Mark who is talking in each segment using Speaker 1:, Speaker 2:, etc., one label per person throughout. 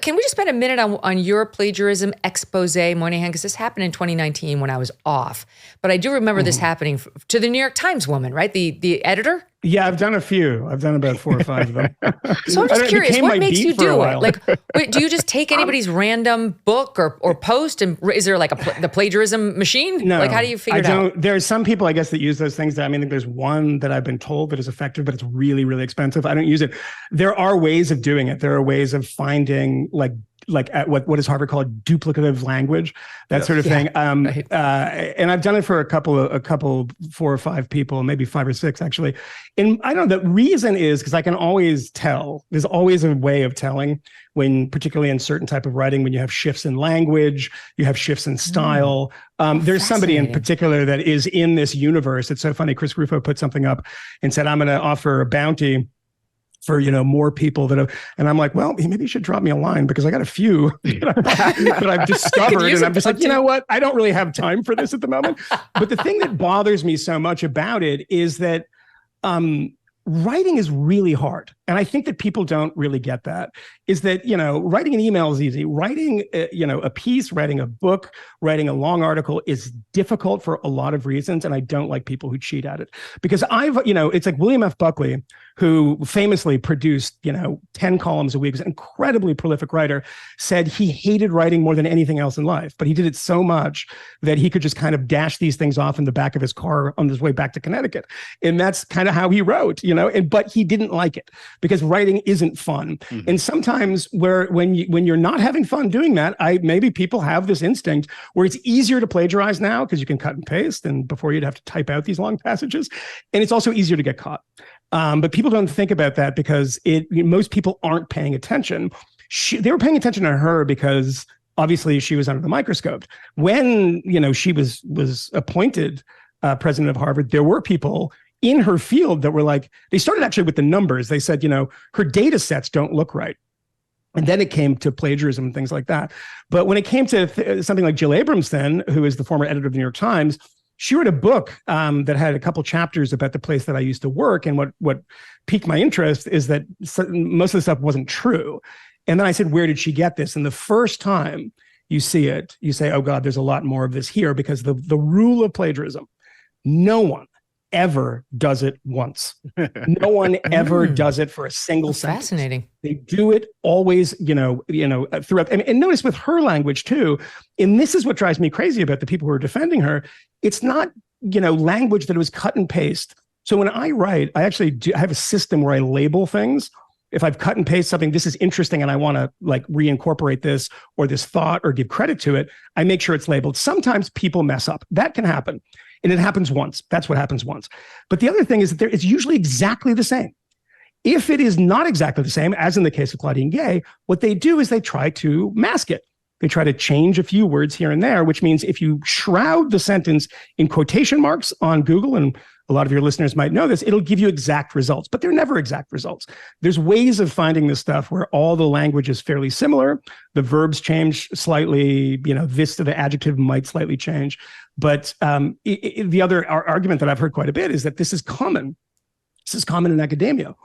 Speaker 1: can we just spend a minute on your plagiarism expose, Moynihan? Because this happened in 2019 when I was off. But I do remember this happening to the New York Times woman, right? The editor?
Speaker 2: Yeah, I've done a few. I've done about 4 or 5 of them.
Speaker 1: So I'm just curious, what makes you do it? Like, do you just take anybody's random book or post, and is there like the plagiarism machine?
Speaker 2: No,
Speaker 1: like, how do you figure it out?
Speaker 2: There are some people, I guess, that use those things. I mean, there's one that I've been told that is effective, but it's really, really expensive. I don't use it. There are ways of doing it. There are ways of finding what is Harvard called duplicative language, that sort of thing.
Speaker 1: Right.
Speaker 2: And I've done it for a couple, 4 or 5 people, maybe 5 or 6 actually. And I don't know, the reason is because I can always tell. There's always a way of telling when, particularly in certain type of writing, when you have shifts in language, you have shifts in style. There's somebody in particular that is in this universe. It's so funny. Chris Rufo put something up and said, I'm going to offer a bounty for, more people that have, and I'm like, well, maybe you should drop me a line because I got a few that I've discovered. And I'm just like, you know what? I don't really have time for this at the moment. But the thing that bothers me so much about it is that writing is really hard. And I think that people don't really get that, is that, writing an email is easy. Writing, a piece, writing a book, writing a long article is difficult for a lot of reasons. And I don't like people who cheat at it because it's like William F. Buckley, who famously produced, 10 columns a week, was an incredibly prolific writer, said he hated writing more than anything else in life, but he did it so much that he could just kind of dash these things off in the back of his car on his way back to Connecticut. And that's kind of how he wrote, but he didn't like it because writing isn't fun. Mm-hmm. And sometimes when you're not having fun doing that, maybe people have this instinct where it's easier to plagiarize now because you can cut and paste, and before you'd have to type out these long passages. And it's also easier to get caught. But people don't think about that because most people aren't paying attention. They were paying attention to her because obviously she was under the microscope. When, she was appointed president of Harvard, there were people in her field that were like, they started actually with the numbers. They said, her data sets don't look right. And then it came to plagiarism and things like that. But when it came to something like Jill Abrams then, who is the former editor of the New York Times, she wrote a book that had a couple chapters about the place that I used to work. And what piqued my interest is that most of the stuff wasn't true. And then I said, where did she get this? And the first time you see it, you say, oh God, there's a lot more of this here, because the rule of plagiarism, no one ever does it once. No one ever does it for a single sentence.
Speaker 1: Fascinating.
Speaker 2: They do it always, throughout. And notice with her language too, and this is what drives me crazy about the people who are defending her. It's not, language that was cut and paste. So when I write, I have a system where I label things. If I've cut and paste something, this is interesting and I want to reincorporate this or this thought or give credit to it, I make sure it's labeled. Sometimes people mess up. That can happen. And it happens once. That's what happens once. But the other thing is that it's usually exactly the same. If it is not exactly the same, as in the case of Claudine Gay, what they do is they try to mask it. They try to change a few words here and there, which means if you shroud the sentence in quotation marks on Google, and a lot of your listeners might know this, it'll give you exact results, but they're never exact results. There's ways of finding this stuff where all the language is fairly similar. The verbs change slightly, this to the adjective might slightly change. But the other argument that I've heard quite a bit is that this is common. This is common in academia.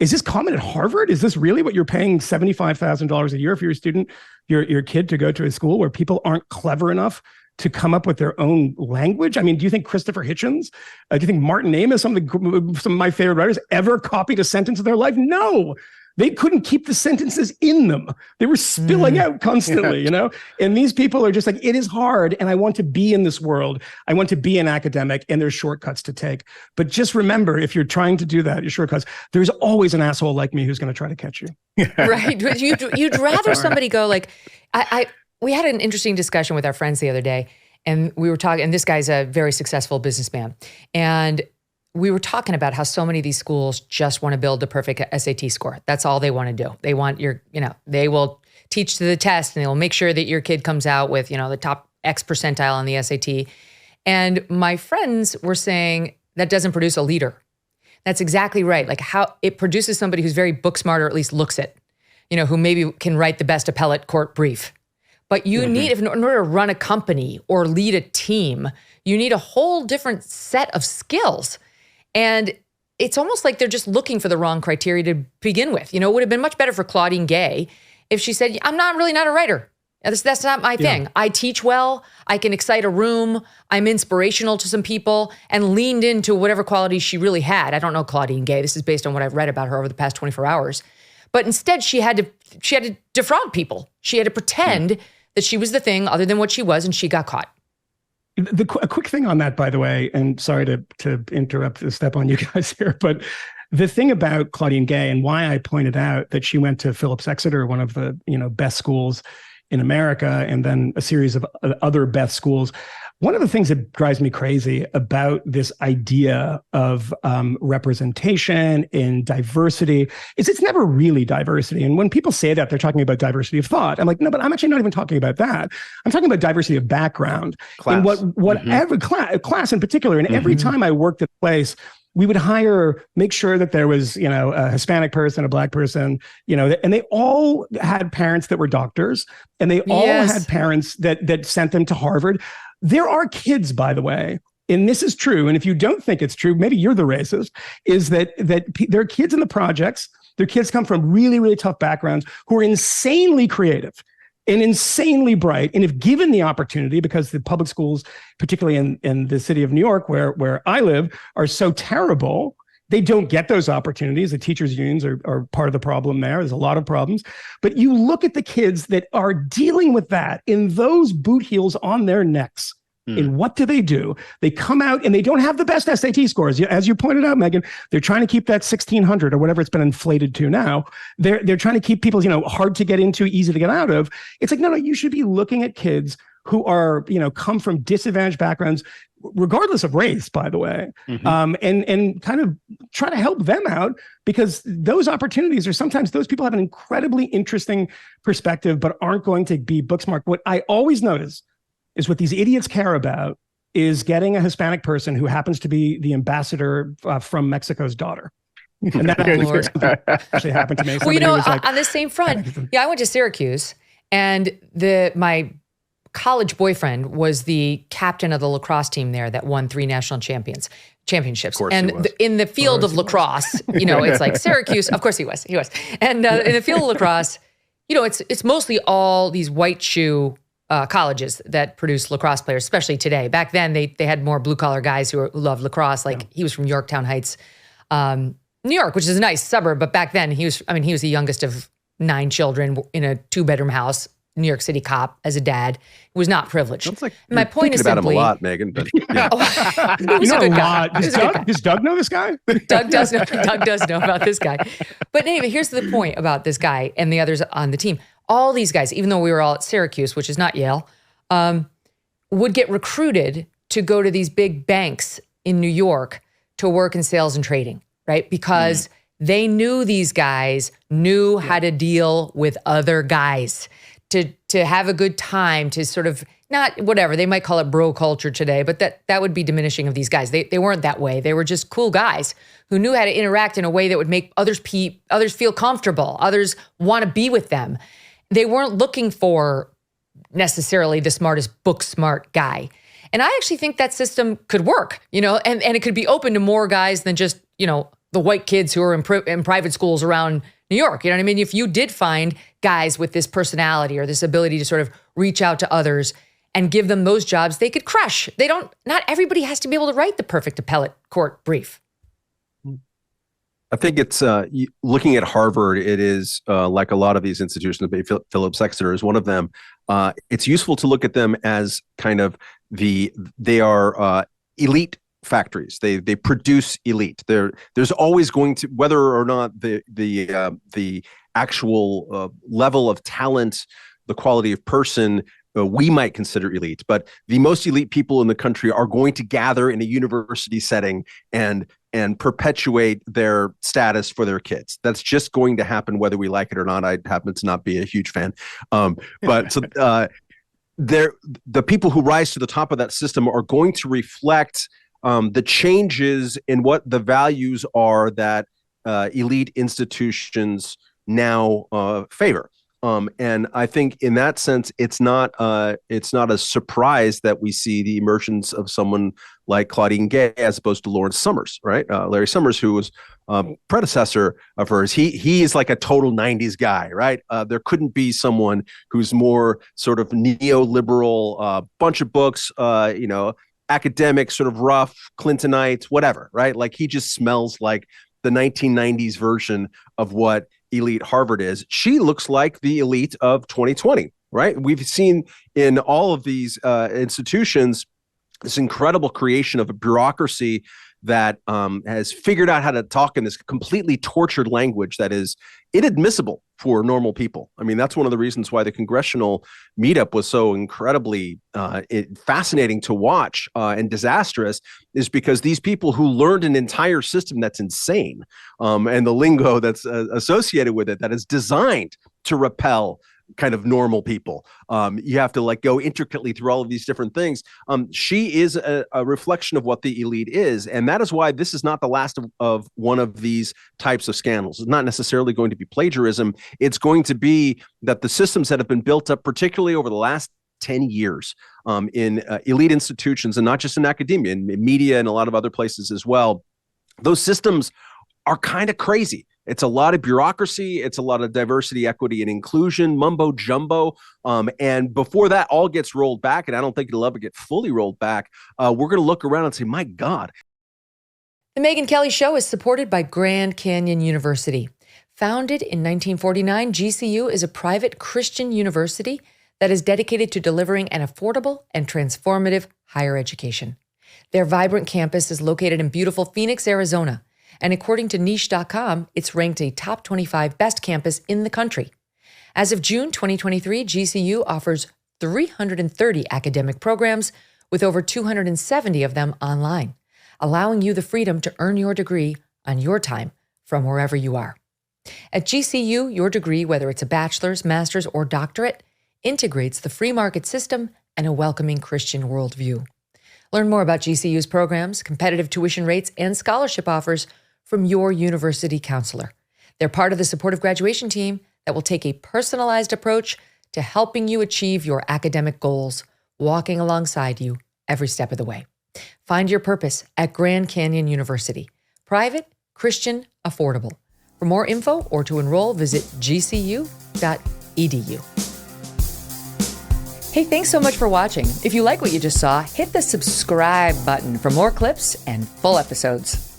Speaker 2: Is this common at Harvard? Is this really what you're paying $75,000 a year for your student, your kid, to go to a school where people aren't clever enough to come up with their own language? I mean, do you think Christopher Hitchens, do you think Martin Amis, some of my favorite writers, ever copied a sentence in their life? No. They couldn't keep the sentences in them. They were spilling out constantly, And these people are just like, it is hard, and I want to be in this world. I want to be an academic, and there's shortcuts to take. But just remember, if you're trying to do that, your shortcuts, there's always an asshole like me who's going to try to catch you.
Speaker 1: Right. You'd rather somebody go like, we had an interesting discussion with our friends the other day, and we were talking, and this guy's a very successful businessman. And we were talking about how so many of these schools just want to build the perfect SAT score. That's all they want to do. They want they will teach to the test and they'll make sure that your kid comes out with, the top X percentile on the SAT. And my friends were saying that doesn't produce a leader. That's exactly right. Like how it produces somebody who's very book smart, or at least looks it, who maybe can write the best appellate court brief. But you need, in order to run a company or lead a team, you need a whole different set of skills. And it's almost like they're just looking for the wrong criteria to begin with. It would have been much better for Claudine Gay if she said, I'm not a writer. That's not my thing. I teach well. I can excite a room. I'm inspirational to some people, and leaned into whatever qualities she really had. I don't know Claudine Gay. This is based on what I've read about her over the past 24 hours. But instead, she had to defraud people. She had to pretend that she was the thing other than what she was, and she got caught.
Speaker 2: A quick thing on that, by the way, and sorry to interrupt, to step on you guys here, but the thing about Claudine Gay and why I pointed out that she went to Phillips Exeter, one of the best schools in America, and then a series of other best schools. One of the things that drives me crazy about this idea of representation and diversity is it's never really diversity. And when people say that, they're talking about diversity of thought. I'm like, no, but I'm actually not even talking about that. I'm talking about diversity of background. Class. And whatever class in particular. And every time I worked at a place, we would make sure that there was, a Hispanic person, a Black person, and they all had parents that were doctors, and they all had parents that sent them to Harvard. There are kids, by the way, and this is true, and if you don't think it's true, maybe you're the racist, is that there are kids in the projects, their kids come from really, really tough backgrounds who are insanely creative and insanely bright. And if given the opportunity, because the public schools, particularly in the city of New York, where I live, are so terrible, they don't get those opportunities. The teachers' unions are part of the problem there. There's a lot of problems. But you look at the kids that are dealing with that in those boot heels on their necks. And what do? They come out and they don't have the best SAT scores. As you pointed out, Megyn, they're trying to keep that 1600 or whatever it's been inflated to now. They're trying to keep people, hard to get into, easy to get out of. It's like, no, you should be looking at kids who are, come from disadvantaged backgrounds, regardless of race, by the way, and kind of try to help them out, because those opportunities are sometimes those people have an incredibly interesting perspective, but aren't going to be book smart. What I always notice is what these idiots care about is getting a Hispanic person who happens to be the ambassador from Mexico's daughter. And that actually happened to me.
Speaker 1: Well, on the same front, I went to Syracuse, and my college boyfriend was the captain of the lacrosse team there that won 3 national championships. And in the field of lacrosse, it's like Syracuse. Of course he was. And in the field of lacrosse, it's mostly all these white shoe colleges that produce lacrosse players, especially today. Back then, they had more blue collar guys who loved lacrosse. He was from Yorktown Heights, New York, which is a nice suburb. But back then, he was the youngest of 9 children in a 2-bedroom house. New York City cop as a dad, who was not privileged.
Speaker 3: Sounds like
Speaker 1: my point is simply
Speaker 3: about him a lot, Megyn. But
Speaker 2: Does Doug know this guy?
Speaker 1: Doug does know. Doug does know about this guy. But anyway, here's the point about this guy and the others on the team. All these guys, even though we were all at Syracuse, which is not Yale, would get recruited to go to these big banks in New York to work in sales and trading, right? Because they knew these guys knew how to deal with other guys, to have a good time, to sort of, not whatever, they might call it bro culture today, but that would be diminishing of these guys. They weren't that way. They were just cool guys who knew how to interact in a way that would make others feel comfortable, others want to be with them. They weren't looking for necessarily the smartest book smart guy. And I actually think that system could work, and it could be open to more guys than just, the white kids who are in private schools around New York. You know what I mean? If you did find guys with this personality or this ability to sort of reach out to others and give them those jobs, they could crush. Not everybody has to be able to write the perfect appellate court brief.
Speaker 3: I think it's looking at Harvard, it is like a lot of these institutions, Phillips Exeter is one of them. It's useful to look at them as kind of they are elite factories. They produce elite. There's always going to, whether or not the actual level of talent, the quality of person we might consider elite, but the most elite people in the country are going to gather in a university setting and perpetuate their status for their kids. That's just going to happen whether we like it or not. I happen to not be a huge fan. But so the people who rise to the top of that system are going to reflect the changes in what the values are that elite institutions now favor. And I think in that sense, it's not a surprise that we see the emergence of someone like Claudine Gay as opposed to Lawrence Summers, right? Larry Summers, who was predecessor of hers, he is like a total 90s guy, right? There couldn't be someone who's more sort of neoliberal, bunch of books, academic, sort of rough, Clintonites, whatever, right? Like he just smells like the 1990s version of what elite Harvard is. She looks like the elite of 2020, right? We've seen in all of these institutions this incredible creation of a bureaucracy that has figured out how to talk in this completely tortured language that is inadmissible for normal people. I mean, that's one of the reasons why the congressional meetup was so incredibly fascinating to watch and disastrous, is because these people who learned an entire system that's insane and the lingo that's associated with it that is designed to repel kind of normal people. You have to like go intricately through all of these different things. She is a reflection of what the elite is. And that is why this is not the last of one of these types of scandals. It's not necessarily going to be plagiarism. It's going to be that the systems that have been built up, particularly over the last 10 years in elite institutions, and not just in academia, in media and a lot of other places as well, those systems are kind of crazy. It's a lot of bureaucracy. It's a lot of diversity, equity, and inclusion, mumbo jumbo. And before that all gets rolled back, and I don't think it'll ever get fully rolled back, we're going to look around and say, my God.
Speaker 1: The Megyn Kelly Show is supported by Grand Canyon University. Founded in 1949, GCU is a private Christian university that is dedicated to delivering an affordable and transformative higher education. Their vibrant campus is located in beautiful Phoenix, Arizona. And according to niche.com, it's ranked a top 25 best campus in the country. As of June 2023, GCU offers 330 academic programs with over 270 of them online, allowing you the freedom to earn your degree on your time from wherever you are. At GCU, your degree, whether it's a bachelor's, master's, or doctorate, integrates the free market system and a welcoming Christian worldview. Learn more about GCU's programs, competitive tuition rates, and scholarship offers from your university counselor. They're part of the supportive graduation team that will take a personalized approach to helping you achieve your academic goals, walking alongside you every step of the way. Find your purpose at Grand Canyon University. Private, Christian, affordable. For more info or to enroll, visit gcu.edu. Hey, thanks so much for watching. If you like what you just saw, hit the subscribe button for more clips and full episodes.